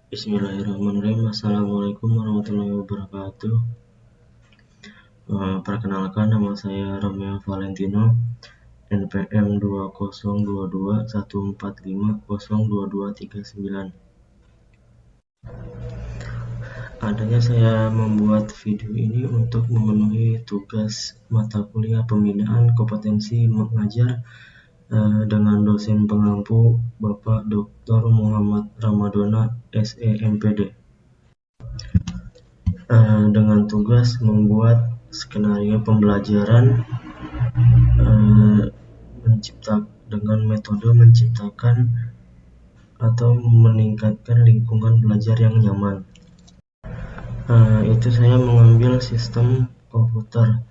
Bismillahirrahmanirrahim. Assalamualaikum warahmatullahi wabarakatuh. Perkenalkan, nama saya Romeo Valentino, NPM 202214502239. Adanya saya membuat video ini untuk memenuhi tugas mata kuliah pembinaan kompetensi mengajar dengan dosen pengampu Bapak Dr. Muhammad Ramadona, SE MPD. Dengan tugas membuat skenario pembelajaran dengan metode menciptakan atau meningkatkan lingkungan belajar yang nyaman. Itu saya mengambil sistem komputer.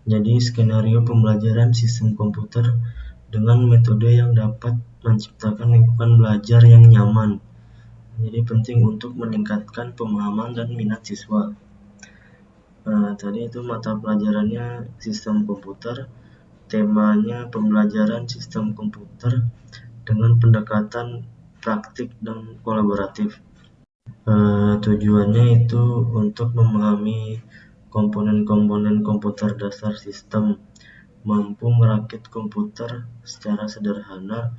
Jadi skenario pembelajaran sistem komputer dengan metode yang dapat menciptakan lingkungan belajar yang nyaman. Jadi penting untuk meningkatkan pemahaman dan minat siswa. Tadi itu mata pelajarannya sistem komputer, temanya pembelajaran sistem komputer dengan pendekatan praktik dan kolaboratif. Tujuannya itu untuk memahami komponen-komponen komputer dasar sistem, mampu merakit komputer secara sederhana,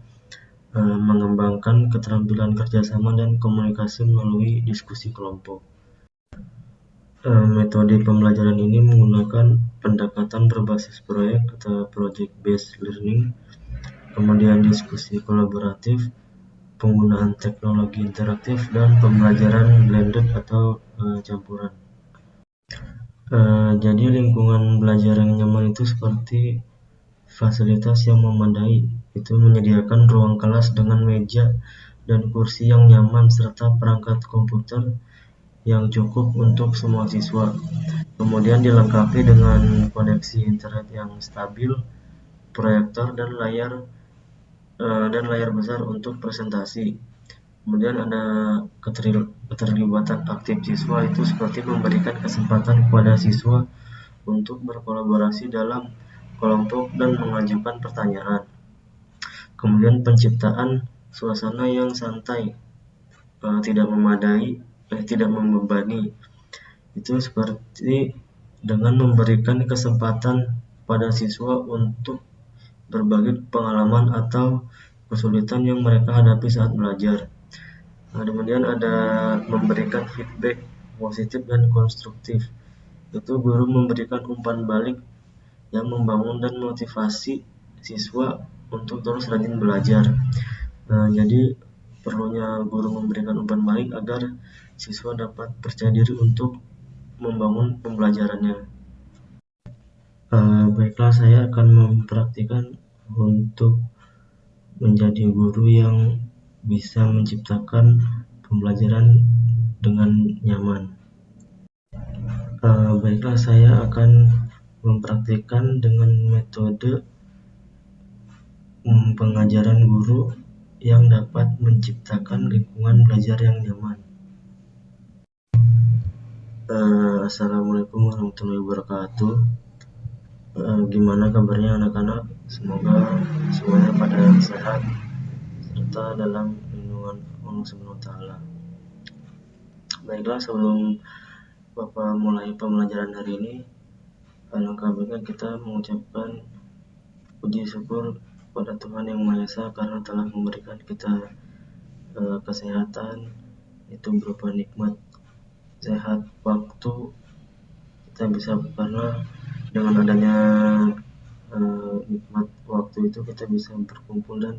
mengembangkan keterampilan kerjasama dan komunikasi melalui diskusi kelompok. Metode pembelajaran ini menggunakan pendekatan berbasis proyek atau project based learning, kemudian diskusi kolaboratif, penggunaan teknologi interaktif, dan pembelajaran blended atau campuran. Jadi lingkungan belajar yang nyaman itu seperti fasilitas yang memadai, itu menyediakan ruang kelas dengan meja dan kursi yang nyaman serta perangkat komputer yang cukup untuk semua siswa. Kemudian dilengkapi dengan koneksi internet yang stabil, proyektor dan layar besar untuk presentasi. Kemudian ada keterlibatan aktif siswa, itu seperti memberikan kesempatan kepada siswa untuk berkolaborasi dalam kelompok dan mengajukan pertanyaan. Kemudian penciptaan suasana yang santai, tidak membebani, itu seperti dengan memberikan kesempatan pada siswa untuk berbagi pengalaman atau kesulitan yang mereka hadapi saat belajar. Kemudian ada memberikan feedback positif dan konstruktif, itu guru memberikan umpan balik yang membangun dan motivasi siswa untuk terus rajin belajar. Jadi perlunya guru memberikan umpan balik agar siswa dapat percaya diri untuk membangun pembelajarannya. Baiklah, saya akan mempraktikkan untuk menjadi guru yang bisa menciptakan pembelajaran dengan nyaman. Baiklah, saya akan mempraktikkan dengan metode pengajaran guru yang dapat menciptakan lingkungan belajar yang nyaman. Assalamualaikum warahmatullahi wabarakatuh. Gimana kabarnya anak-anak? Semoga semuanya pada sehat serta dalam lindungan Allah Subhanahu wa Ta'ala. Baiklah, sebelum Bapak mulai pembelajaran hari ini, alangkah baiknya kita mengucapkan puji syukur pada Tuhan Yang Maha Esa karena telah memberikan kita kesehatan, itu berupa nikmat sehat waktu. Kita bisa, karena dengan adanya nikmat waktu itu kita bisa berkumpul dan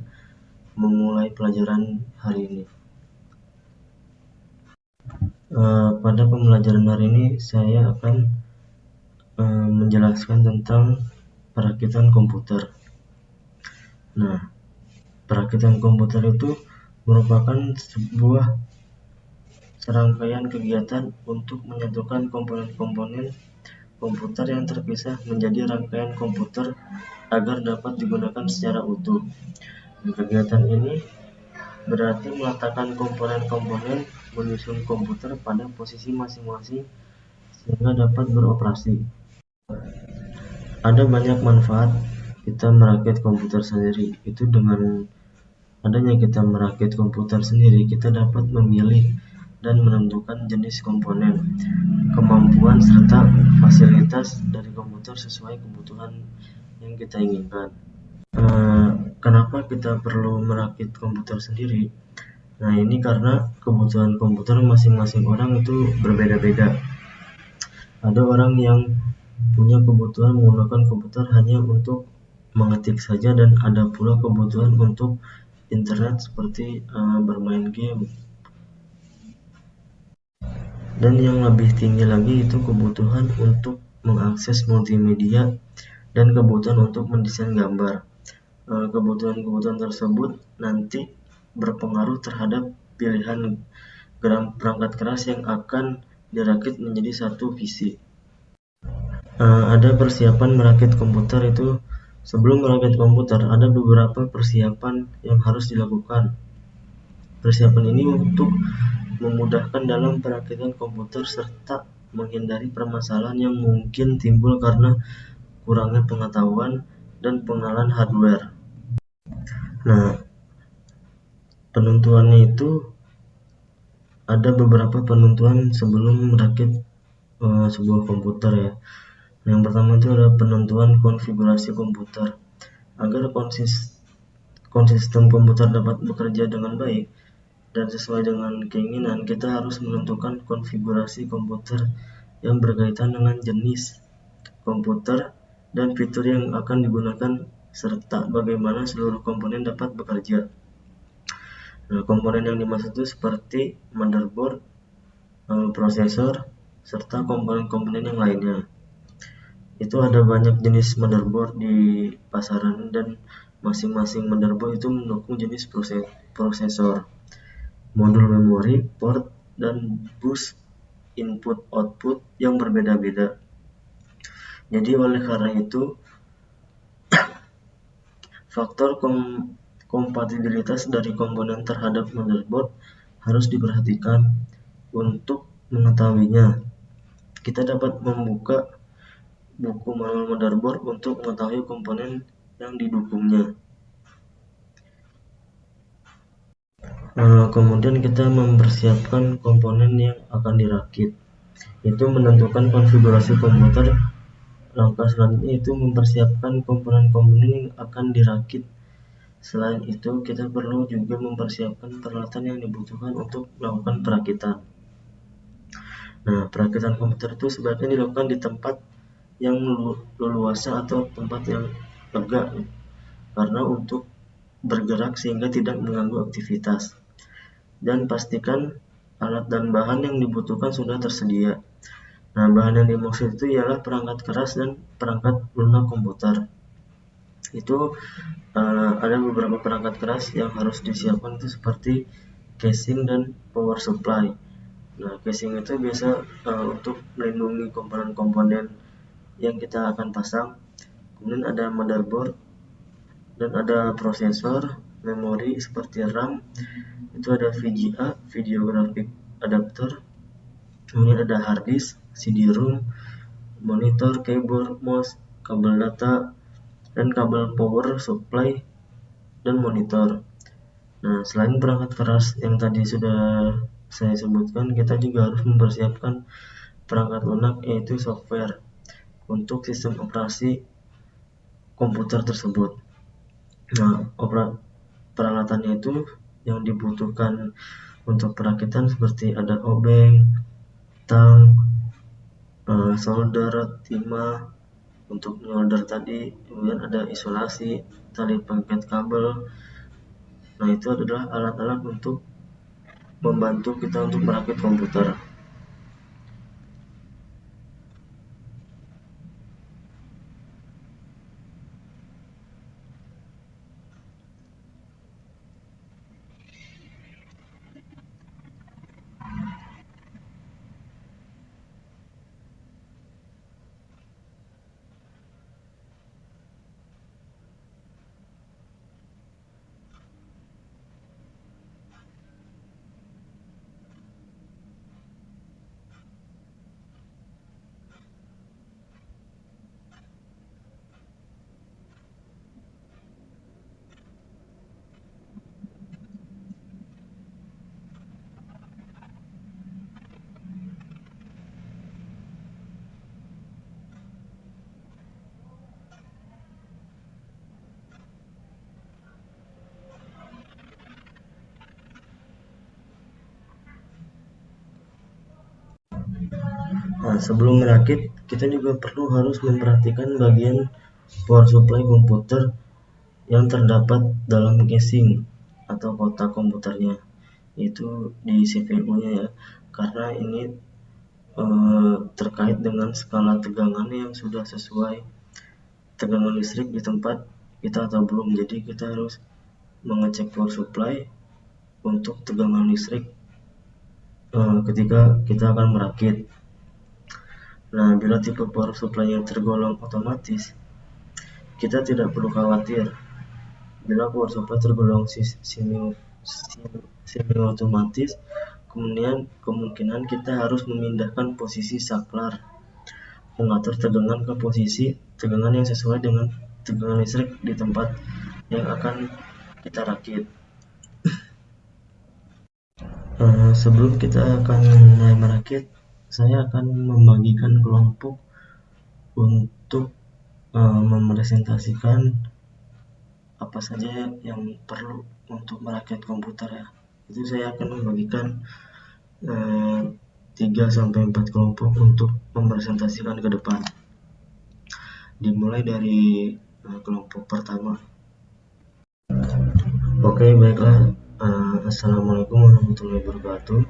memulai pelajaran hari ini. Pada pembelajaran hari ini saya akan menjelaskan tentang perakitan komputer. Nah, perakitan komputer itu merupakan sebuah serangkaian kegiatan untuk menyatukan komponen-komponen komputer yang terpisah menjadi rangkaian komputer agar dapat digunakan secara utuh. Kegiatan ini berarti meletakkan komponen-komponen menyusun komputer pada posisi masing-masing sehingga dapat beroperasi. Ada banyak manfaat kita merakit komputer sendiri. Itu dengan adanya kita merakit komputer sendiri, kita dapat memilih dan menentukan jenis komponen, kemampuan, serta fasilitas dari komputer sesuai kebutuhan yang kita inginkan. Kenapa kita perlu merakit komputer sendiri? Nah, ini karena kebutuhan komputer masing-masing orang itu berbeda-beda. Ada orang yang punya kebutuhan menggunakan komputer hanya untuk mengetik saja, dan ada pula kebutuhan untuk internet seperti bermain game. Dan yang lebih tinggi lagi itu kebutuhan untuk mengakses multimedia dan kebutuhan untuk mendesain gambar. Kebutuhan-kebutuhan tersebut nanti berpengaruh terhadap pilihan perangkat keras yang akan dirakit menjadi satu PC. Ada persiapan merakit komputer itu. Sebelum merakit komputer, ada beberapa persiapan yang harus dilakukan. Persiapan ini untuk memudahkan dalam perakitan komputer serta menghindari permasalahan yang mungkin timbul karena kurangnya pengetahuan dan pengenalan hardware. Nah, penentuannya itu ada beberapa penentuan sebelum merakit sebuah komputer ya. Yang pertama itu ada penentuan konfigurasi komputer. Agar konsisten komputer dapat bekerja dengan baik dan sesuai dengan keinginan, kita harus menentukan konfigurasi komputer yang berkaitan dengan jenis komputer dan fitur yang akan digunakan serta bagaimana seluruh komponen dapat bekerja. Nah, komponen yang dimaksud itu seperti motherboard, prosesor, serta komponen-komponen yang lainnya. Itu ada banyak jenis motherboard di pasaran, dan masing-masing motherboard itu mendukung jenis prosesor, modul memori, port, dan bus input-output yang berbeda-beda. Jadi oleh karena itu, faktor kompatibilitas dari komponen terhadap motherboard harus diperhatikan. Untuk mengetahuinya, kita dapat membuka buku manual motherboard untuk mengetahui komponen yang didukungnya. Kemudian kita mempersiapkan komponen yang akan dirakit. Itu menentukan konfigurasi komputer. Langkah selanjutnya itu mempersiapkan komponen-komponen yang akan dirakit. Selain itu, kita perlu juga mempersiapkan peralatan yang dibutuhkan untuk melakukan perakitan. Nah, perakitan komputer itu sebaiknya dilakukan di tempat yang leluasa atau tempat yang lega, karena untuk bergerak sehingga tidak mengganggu aktivitas. Dan pastikan alat dan bahan yang dibutuhkan sudah tersedia. Nah, bahan yang dimaksud itu ialah perangkat keras dan perangkat lunak komputer. Itu ada beberapa perangkat keras yang harus disiapkan, itu seperti casing dan power supply. Nah, casing itu biasa untuk melindungi komponen-komponen yang kita akan pasang. Kemudian ada motherboard, dan ada prosesor, memori seperti RAM, itu ada VGA, video graphic adapter, kemudian ada hard disk, CD-ROM, monitor, keyboard, mouse, kabel data, dan kabel power supply dan monitor. Nah, selain perangkat keras yang tadi sudah saya sebutkan, kita juga harus mempersiapkan perangkat lunak, yaitu software untuk sistem operasi komputer tersebut. Nah, peralatannya itu yang dibutuhkan untuk perakitan seperti ada obeng, tang, solder, timah untuk solder tadi, kemudian ada isolasi, tali pengikat kabel. Nah, itu adalah alat-alat untuk membantu kita untuk merakit komputer. Nah, sebelum merakit, kita juga perlu harus memperhatikan bagian power supply komputer yang terdapat dalam casing atau kotak komputernya, itu di CPU-nya ya, karena ini terkait dengan skala tegangan yang sudah sesuai tegangan listrik di tempat kita atau belum. Jadi kita harus mengecek power supply untuk tegangan listrik ketika kita akan merakit. Nah, bila tipe power supply yang tergolong otomatis, kita tidak perlu khawatir. Bila power supply tergolong semi otomatis, kemudian kemungkinan kita harus memindahkan posisi saklar, mengatur tegangan ke posisi tegangan yang sesuai dengan tegangan listrik di tempat yang akan kita rakit. Sebelum kita akan mulai merakit, saya akan membagikan kelompok untuk mepresentasikan apa saja yang perlu untuk merakit komputer ya. Itu saya akan membagikan 3-4 kelompok untuk mempresentasikan ke depan. Dimulai dari kelompok pertama. Oke, baiklah. Assalamualaikum warahmatullahi wabarakatuh.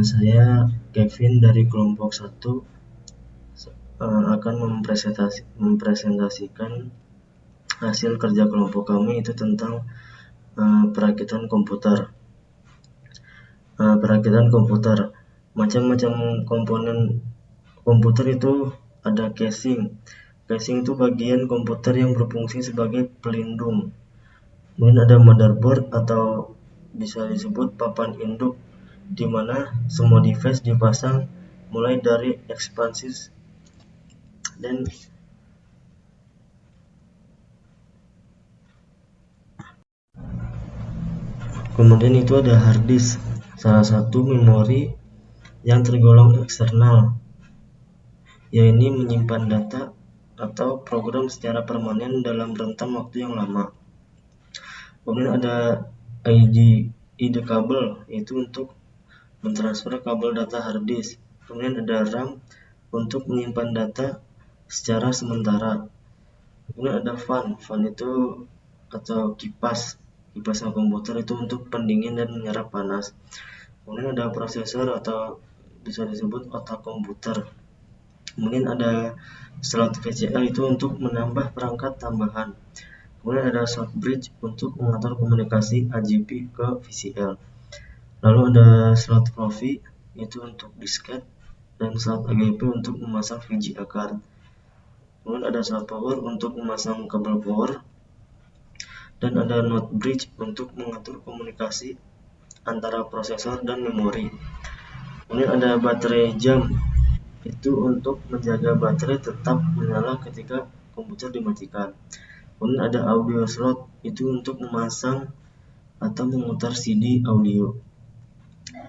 Saya Kevin dari kelompok 1 akan mempresentasikan hasil kerja kelompok kami, itu tentang perakitan komputer. Perakitan komputer, macam-macam komponen komputer itu ada casing. Casing itu bagian komputer yang berfungsi sebagai pelindung. Kemudian ada motherboard atau bisa disebut papan induk, di mana semua device dipasang mulai dari ekspansis dan kemudian itu ada hard disk, salah satu memori yang tergolong eksternal, yaitu menyimpan data atau program secara permanen dalam rentang waktu yang lama. Kemudian ada ID kabel, itu untuk mentransfer kabel data hard disk. Kemudian ada RAM untuk menyimpan data secara sementara. Kemudian ada fan itu atau kipasnya komputer, itu untuk pendingin dan menyerap panas. Kemudian ada prosesor atau bisa disebut otak komputer. Kemudian ada slot VCA, itu untuk menambah perangkat tambahan. Kemudian ada short bridge untuk mengatur komunikasi AGP ke VCL. Lalu ada slot profi, itu untuk disket, dan slot AGP untuk memasang VGA card. Kemudian ada slot power untuk memasang kabel power, dan ada not bridge untuk mengatur komunikasi antara prosesor dan memori. Kemudian ada baterai jam, itu untuk menjaga baterai tetap menyala ketika komputer dimatikan. Kemudian ada audio slot, itu untuk memasang atau memutar CD audio.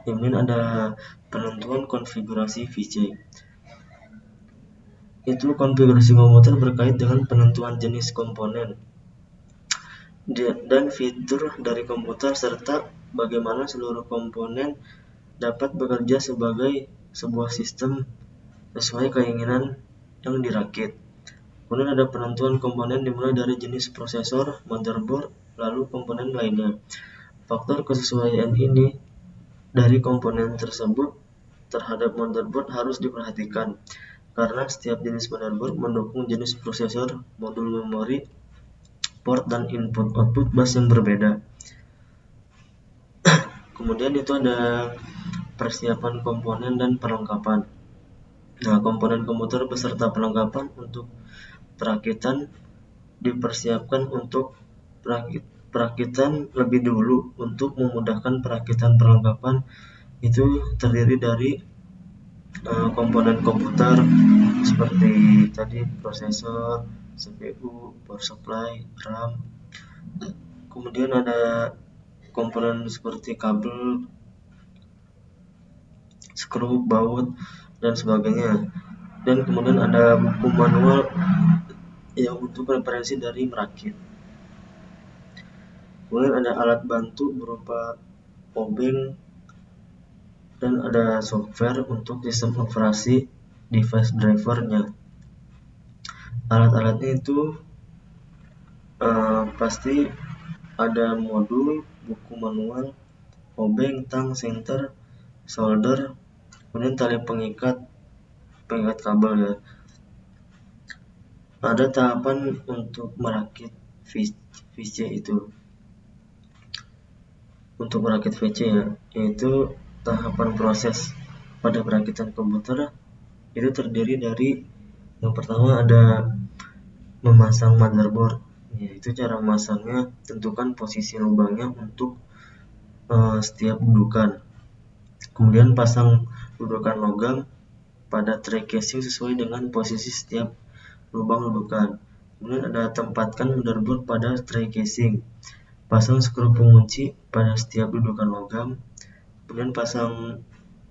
Kemudian ada penentuan konfigurasi VC, itu konfigurasi komputer berkait dengan penentuan jenis komponen dan fitur dari komputer, serta bagaimana seluruh komponen dapat bekerja sebagai sebuah sistem sesuai keinginan yang dirakit. Kemudian ada penentuan komponen dimulai dari jenis prosesor, motherboard, lalu komponen lainnya. Faktor kesesuaian ini dari komponen tersebut terhadap motherboard harus diperhatikan, karena setiap jenis motherboard mendukung jenis prosesor, modul memori, port, dan input-output bus yang berbeda. Kemudian itu ada persiapan komponen dan perlengkapan. Nah, komponen komputer beserta perlengkapan untuk perakitan dipersiapkan untuk perakitan lebih dulu. Untuk memudahkan perakitan perlengkapan, itu terdiri dari komponen komputer seperti tadi prosesor, CPU, power supply, RAM. Kemudian ada komponen seperti kabel, skru, baut, dan sebagainya. Dan kemudian ada buku manual yang untuk referensi dari merakit. Kemudian ada alat bantu berupa obeng, dan ada software untuk sistem operasi device drivernya. Alat-alatnya itu pasti ada modul, buku manual, obeng, tang, senter, solder, kemudian tali pengikat kabel ya. Ada tahapan untuk merakit VC itu. Untuk merakit VC ya, yaitu tahapan proses pada perakitan komputer itu terdiri dari yang pertama ada memasang motherboard, yaitu cara memasangnya tentukan posisi lubangnya untuk setiap dudukan. Kemudian pasang dudukan logam pada tray casing sesuai dengan posisi setiap lubang dudukan. Kemudian ada tempatkan motherboard pada tray casing. Pasang skru pengunci pada setiap dudukan logam. Kemudian pasang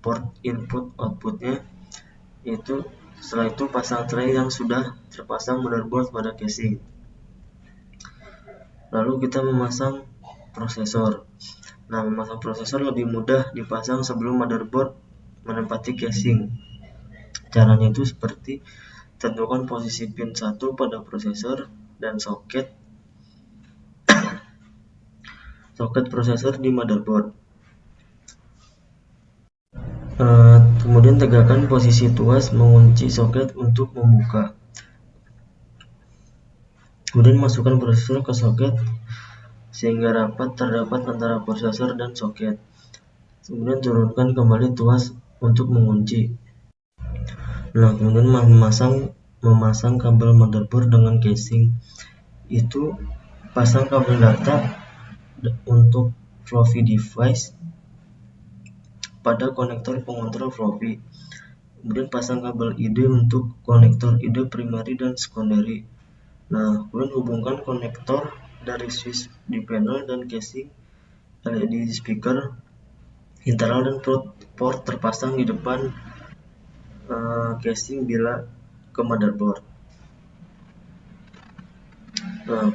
port input outputnya. Setelah itu pasang tray yang sudah terpasang motherboard pada casing. Lalu kita memasang prosesor. Nah, memasang prosesor lebih mudah dipasang sebelum motherboard menempati casing. Caranya itu seperti tentukan posisi pin 1 pada prosesor dan soket prosesor di motherboard. Kemudian tegakkan posisi tuas mengunci soket untuk membuka. Kemudian masukkan prosesor ke soket sehingga rapat terdapat antara prosesor dan soket. Kemudian turunkan kembali tuas untuk mengunci. Nah, kemudian memasang kabel motherboard dengan casing. Itu pasang kabel data untuk floppy device pada konektor pengontrol floppy. Kemudian pasang kabel ID untuk konektor ID primary dan secondary. Nah, kemudian hubungkan konektor dari switch di panel dan casing LED speaker internal dan port terpasang di depan casing bila ke motherboard. Nah,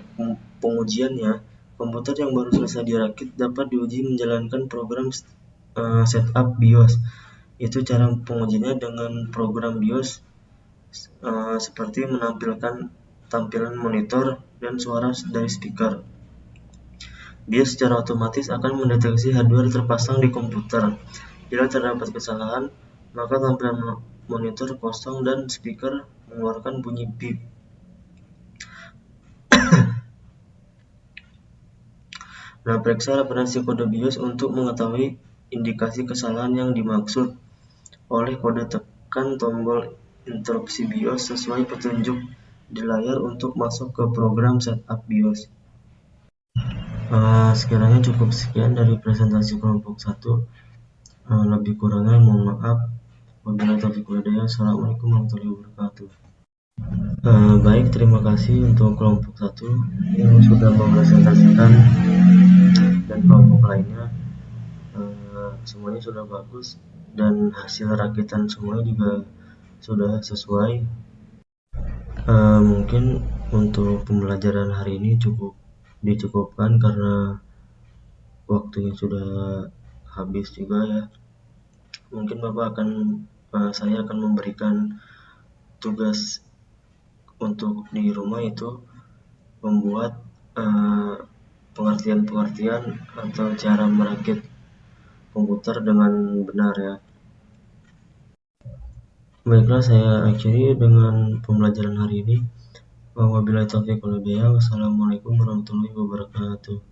pengujiannya, komputer yang baru selesai dirakit dapat diuji menjalankan program setup BIOS. Itu cara pengujiannya dengan program BIOS seperti menampilkan tampilan monitor dan suara dari speaker. BIOS secara otomatis akan mendeteksi hardware terpasang di komputer. Bila terdapat kesalahan, maka tampilan monitor kosong dan speaker mengeluarkan bunyi beep. Nah, periksa referensi kode BIOS untuk mengetahui indikasi kesalahan yang dimaksud oleh kode. Tekan tombol interupsi BIOS sesuai petunjuk di layar untuk masuk ke program setup BIOS. Sekiranya cukup sekian dari presentasi kelompok 1. Lebih kurangnya mohon maaf. Wabillahi taufiq wal hidayah. Assalamualaikum warahmatullahi wabarakatuh. Baik, terima kasih untuk kelompok 1 yang sudah mempresentasikan, dan kelompok lainnya semuanya sudah bagus dan hasil rakitan semuanya juga sudah sesuai. Mungkin untuk pembelajaran hari ini dicukupkan karena waktunya sudah habis juga ya. Mungkin saya akan memberikan tugas untuk di rumah, itu membuat pengertian-pengertian atau cara merakit komputer dengan benar ya. Baiklah, saya akhiri dengan pembelajaran hari ini. Wabillahi taufiq wal hidayah. Wassalamualaikum warahmatullahi wabarakatuh.